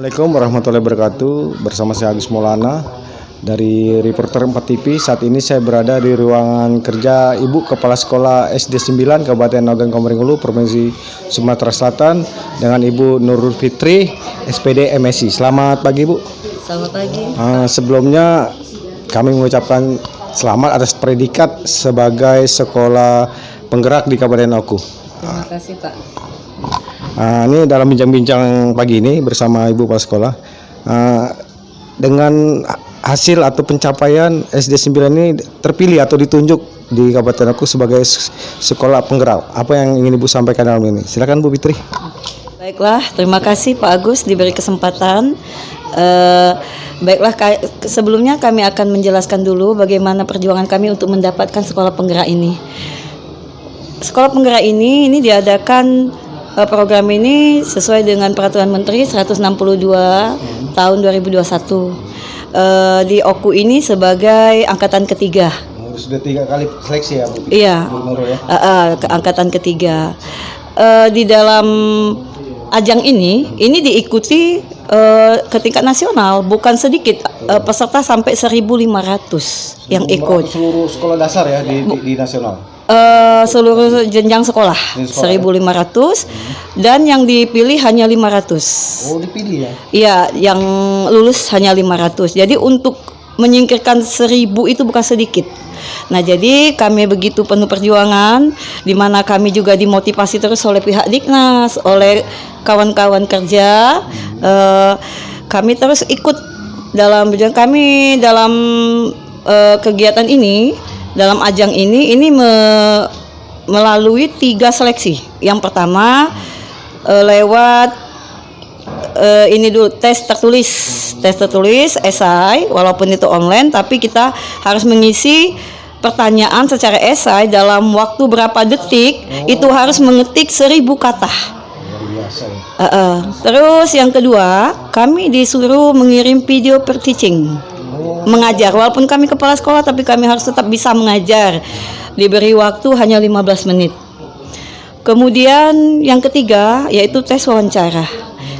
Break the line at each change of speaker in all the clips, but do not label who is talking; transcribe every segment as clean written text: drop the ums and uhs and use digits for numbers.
Assalamualaikum warahmatullahi wabarakatuh. Bersama saya Agus Maulana dari Reporter 4 TV. Saat ini saya berada di ruangan kerja Ibu Kepala Sekolah SD 9 Kabupaten Ogan Komering Ulu, Provinsi Sumatera Selatan, dengan Ibu Nurul Fitri, SPD MSI. Selamat pagi, Bu.
Selamat pagi.
Sebelumnya kami mengucapkan selamat atas predikat sebagai sekolah penggerak di Kabupaten Oku.
Terima kasih, Pak.
Ini dalam bincang-bincang pagi ini bersama Ibu Kepala Sekolah, dengan hasil atau pencapaian SD 9 ini terpilih atau ditunjuk di Kabupaten Oku sebagai sekolah penggerak. Apa yang ingin Ibu sampaikan dalam ini? Silakan Bu Fitri.
Baiklah, terima kasih Pak Agus diberi kesempatan. Baiklah, sebelumnya kami akan menjelaskan dulu bagaimana perjuangan kami untuk mendapatkan sekolah penggerak ini. Sekolah penggerak ini diadakan, program ini sesuai dengan Peraturan Menteri 162 tahun 2021. Di Oku ini sebagai angkatan ketiga.
Sudah 3 kali seleksi ya, Bu?
Iya, angkatan ketiga. Di dalam ajang ini diikuti ke tingkat nasional, bukan sedikit, peserta sampai 1.500 yang ikut.
Seluruh sekolah dasar ya di nasional?
Seluruh jenjang sekolah 1.500 dan yang dipilih hanya 500.
Oh, dipilih ya?
Iya, yang lulus hanya 500. Jadi untuk menyingkirkan 1.000 itu bukan sedikit. Nah, jadi kami begitu penuh perjuangan, di mana kami juga dimotivasi terus oleh pihak Diknas, oleh kawan-kawan kerja. Kami terus ikut dalam perjuangan kami dalam kegiatan ini. Dalam ajang ini melalui 3 seleksi. Yang pertama lewat ini dulu tes tertulis esai, walaupun itu online, tapi kita harus mengisi pertanyaan secara esai dalam waktu berapa detik. Itu harus mengetik 1.000 kata. Terus yang kedua, kami disuruh mengirim video per teaching. Mengajar, walaupun kami kepala sekolah tapi kami harus tetap bisa mengajar. Diberi waktu hanya 15 menit. Kemudian yang ketiga yaitu tes wawancara.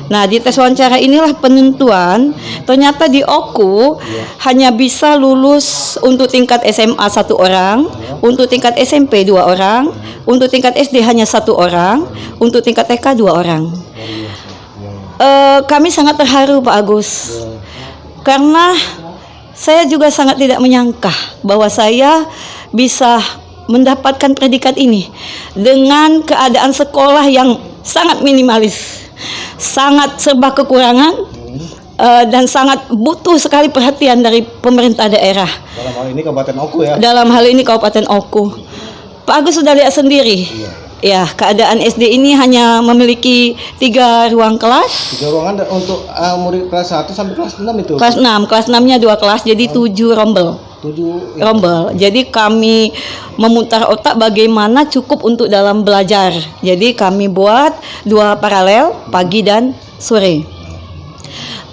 Nah, di tes wawancara inilah penentuan. Ternyata di Oku hanya bisa lulus untuk tingkat SMA 1 orang, untuk tingkat SMP 2 orang, untuk tingkat SD hanya 1 orang, untuk tingkat TK 2 orang. Kami sangat terharu, Pak Agus, karena saya juga sangat tidak menyangka bahwa saya bisa mendapatkan predikat ini dengan keadaan sekolah yang sangat minimalis, sangat serba kekurangan, dan sangat butuh sekali perhatian dari pemerintah daerah.
Dalam hal ini Kabupaten Oku ya? Dalam
hal ini Kabupaten Oku. Pak Agus sudah lihat sendiri. Iya. Ya, keadaan SD ini hanya memiliki 3 ruang kelas.
3 ruangan untuk murid kelas 1 sampai kelas 6 itu?
Kelas 6-nya 2 kelas, jadi 7 rombel. 7 rombel. Jadi kami memutar otak bagaimana cukup untuk dalam belajar. Jadi kami buat 2 paralel, pagi dan sore.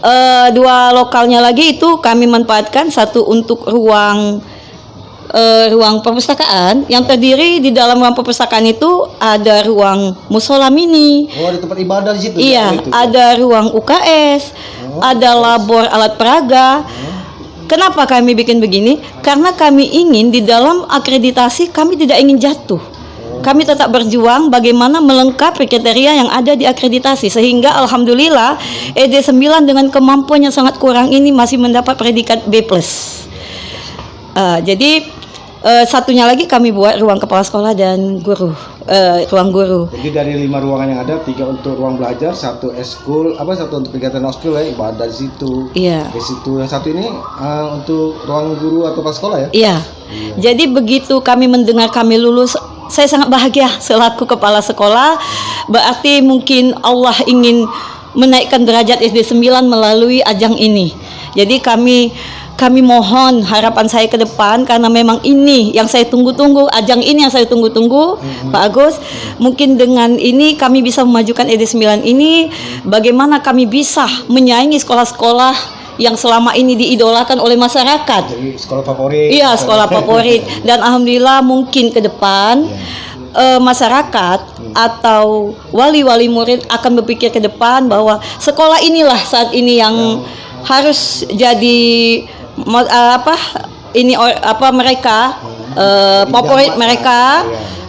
2 lokalnya lagi itu kami manfaatkan, satu untuk ruang perpustakaan yang terdiri di dalam ruang perpustakaan itu ada ruang musola mini.
Oh, ada tempat ibadah di situ.
Iya, ada ruang UKS, ada labor alat peraga. Kenapa kami bikin begini? Karena kami ingin di dalam akreditasi kami tidak ingin jatuh. Kami tetap berjuang bagaimana melengkapi kriteria yang ada di akreditasi, sehingga alhamdulillah SD 9 dengan kemampuan yang sangat kurang ini masih mendapat predikat B+. Jadi satunya lagi kami buat ruang kepala sekolah dan guru, ruang guru.
Jadi dari 5 ruangan yang ada, 3 untuk ruang belajar, 1 eskul, 1 untuk kegiatan oskul ya, ibadah di situ.
Iya.
Di situ yang 1 ini untuk ruang guru atau kepala sekolah ya?
Iya. Jadi begitu kami mendengar kami lulus, saya sangat bahagia selaku kepala sekolah. Berarti mungkin Allah ingin menaikkan derajat SD 9 melalui ajang ini. Jadi kami mohon harapan saya ke depan, karena memang ini yang saya tunggu-tunggu, ajang ini yang saya tunggu-tunggu, Pak Agus. Mungkin dengan ini kami bisa memajukan SD 9 ini, bagaimana kami bisa menyaingi sekolah-sekolah yang selama ini diidolakan oleh masyarakat.
Jadi sekolah favorit.
Iya, sekolah favorit. Dan alhamdulillah mungkin ke depan masyarakat atau wali-wali murid akan berpikir ke depan bahwa sekolah inilah saat ini yang harus jadi mereka favorit mereka,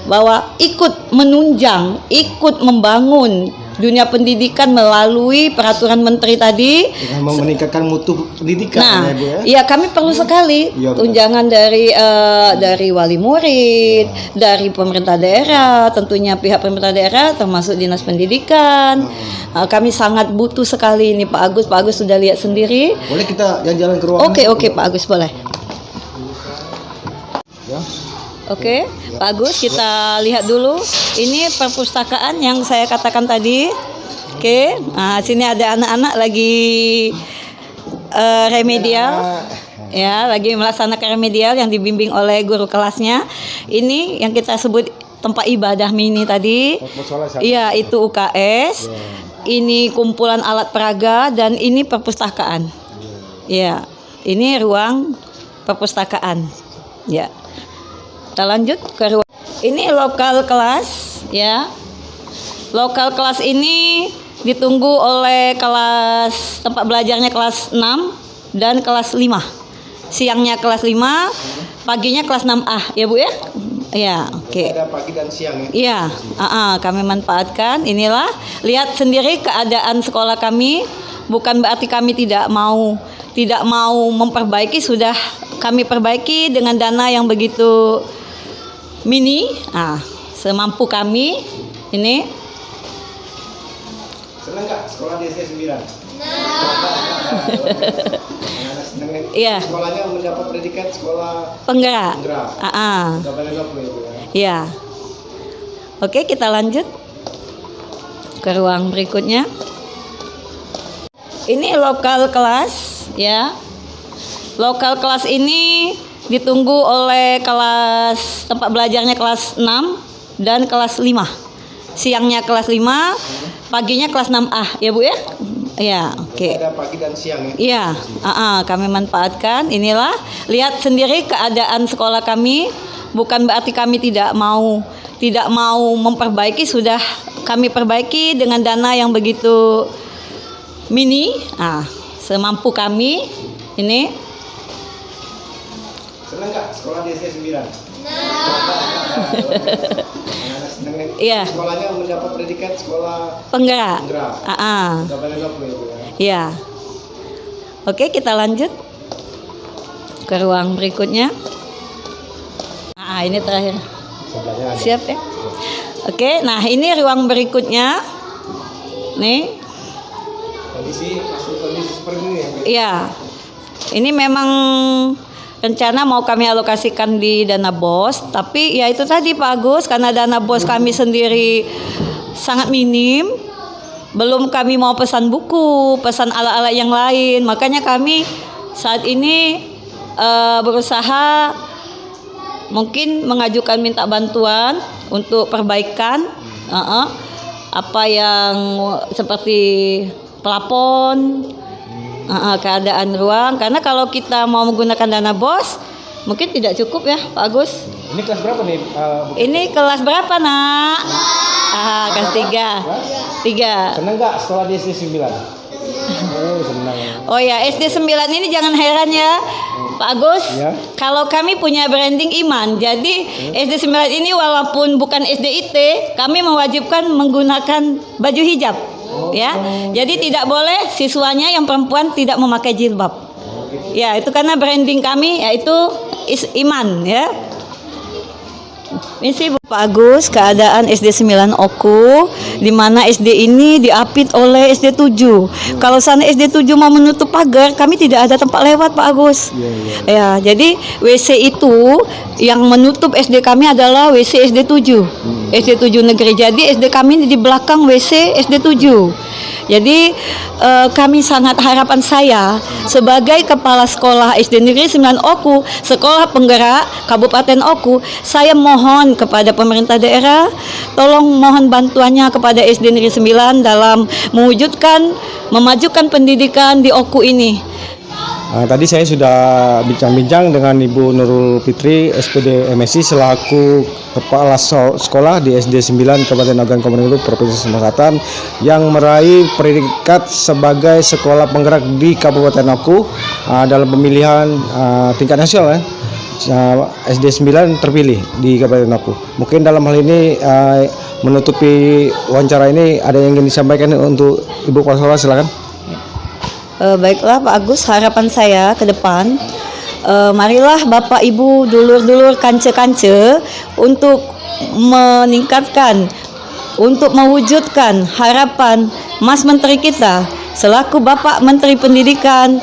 bahwa ikut menunjang, ikut membangun dunia pendidikan melalui peraturan menteri tadi
dengan meningkatkan mutu pendidikan.
Nah,
ya, Bu, ya?
ya kami perlu sekali
Iya,
tunjangan dari wali murid, dari pemerintah daerah, tentunya pihak pemerintah daerah termasuk dinas pendidikan. Kami sangat butuh sekali ini Pak Agus. Pak Agus sudah lihat sendiri.
Boleh kita jalan ke ruangan?
Oke Pak Agus, boleh.
Ya.
Oke, Pak Agus, kita lihat dulu. Ini perpustakaan yang saya katakan tadi. Oke, nah sini ada anak-anak lagi remedial, ya, lagi melaksanakan remedial yang dibimbing oleh guru kelasnya. Ini yang kita sebut tempat ibadah mini tadi. Iya, itu UKS. Ini kumpulan alat peraga dan ini perpustakaan. Ya, ini ruang perpustakaan. Ya. Kita lanjut ke ruang. Ini lokal kelas, ya. Lokal kelas ini ditunggu oleh kelas tempat belajarnya kelas 6 dan kelas 5. Siangnya kelas 5, paginya kelas 6A, ya Bu ya? Ya, oke.
Ada pagi dan siang ya.
Iya, kami manfaatkan. Inilah, lihat sendiri keadaan sekolah kami. Bukan berarti kami tidak mau memperbaiki, sudah kami perbaiki dengan dana yang begitu mini, semampu kami. Ini
senang nggak sekolah di SD 9?
Iya.
Sekolahnya mendapat predikat sekolah
penggerak. Iya. Oke, kita lanjut ke ruang berikutnya. Ini lokal kelas, ya. Lokal kelas ini ditunggu oleh kelas tempat belajarnya kelas 6 dan kelas 5. Siangnya kelas 5, paginya kelas 6A, ya Bu ya? Ya, oke.
Ada pagi dan siang ya.
Iya, kami manfaatkan. Inilah, lihat sendiri keadaan sekolah kami. Bukan berarti kami tidak mau memperbaiki, sudah kami perbaiki dengan dana yang begitu mini, semampu kami. Ini
senang nggak sekolah di SD 9?
Iya.
Sekolahnya mendapat predikat sekolah
penggerak. Iya. Oke, kita lanjut ke ruang berikutnya. Ini terakhir. Siap ya? Oke, nah ini ruang berikutnya. Nih.
Kondisi seperti ini ya.
Iya. Ini memang rencana mau kami alokasikan di dana BOS, tapi ya itu tadi Pak Agus, karena dana BOS kami sendiri sangat minim, belum kami mau pesan buku, pesan alat-alat yang lain, makanya kami saat ini berusaha mungkin mengajukan minta bantuan untuk perbaikan apa yang seperti plafon, keadaan ruang, karena kalau kita mau menggunakan dana BOS mungkin tidak cukup ya Pak Agus.
Ini kelas berapa nih?
Ini kelas berapa nak? Kelas 3.
Senang nggak sekolah di SD 9? Senang.
Oh ya, SD 9 ini jangan heran ya Pak Agus,
ya.
Kalau kami punya branding iman, jadi SD 9 ini walaupun bukan SD IT, kami mewajibkan menggunakan baju hijab. Ya, jadi tidak boleh siswanya yang perempuan tidak memakai jilbab. Ya, itu karena branding kami yaitu iman ya. Ini sih Pak Agus keadaan SD 9 Oku, di mana SD ini diapit oleh SD 7. Kalau sana SD 7 mau menutup pagar, kami tidak ada tempat lewat Pak Agus. Ya, jadi WC itu yang menutup SD kami adalah WC SD 7. SD 7 negeri. Jadi SD kami di belakang WC SD 7. Jadi kami sangat harapan saya sebagai kepala sekolah SD Negeri 9 Oku, sekolah penggerak Kabupaten Oku, saya mohon kepada pemerintah daerah, tolong mohon bantuannya kepada SD Negeri 9 dalam memajukan pendidikan di Oku ini.
Tadi saya sudah bincang-bincang dengan Ibu Nurul Fitri, SPD MSI selaku Kepala Sekolah di SD 9 Kabupaten Ogan Komering Ulu, Provinsi Sumatera Selatan, yang meraih predikat sebagai sekolah penggerak di Kabupaten Oku dalam pemilihan tingkat nasional. SD 9 terpilih di Kabupaten Oku. Mungkin dalam hal ini menutupi wawancara ini ada yang ingin disampaikan untuk Ibu Kepala Sekolah, silakan.
Baiklah Pak Agus, harapan saya ke depan, marilah Bapak Ibu, dulur-dulur, kance-kance untuk meningkatkan, untuk mewujudkan harapan Mas Menteri kita selaku Bapak Menteri Pendidikan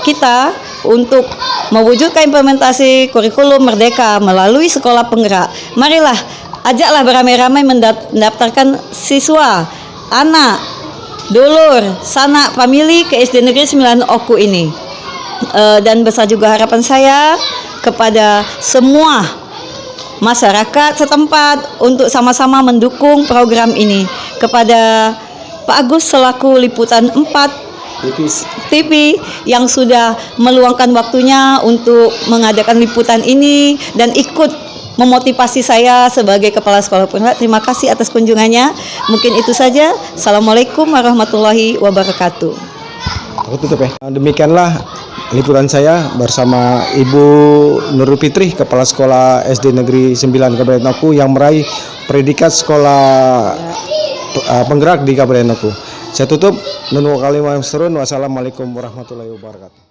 kita untuk mewujudkan implementasi kurikulum merdeka melalui sekolah penggerak. Marilah, ajaklah beramai-ramai mendaftarkan siswa, anak, dulur, sanak, famili ke SD Negeri 9 Oku ini. Dan besar juga harapan saya kepada semua masyarakat setempat untuk sama-sama mendukung program ini. Kepada Pak Agus selaku Liputan 4 TV yang sudah meluangkan waktunya untuk mengadakan liputan ini dan ikut memotivasi saya sebagai Kepala Sekolah Penggerak. Terima kasih atas kunjungannya. Mungkin itu saja. Assalamualaikum warahmatullahi wabarakatuh.
Aku tutup ya. Demikianlah liputan saya bersama Ibu Nurul Fitri, Kepala Sekolah SD Negeri 9 Kabupaten Oku yang meraih predikat sekolah penggerak di Kabupaten Oku. Saya tutup. Wassalamualaikum warahmatullahi wabarakatuh.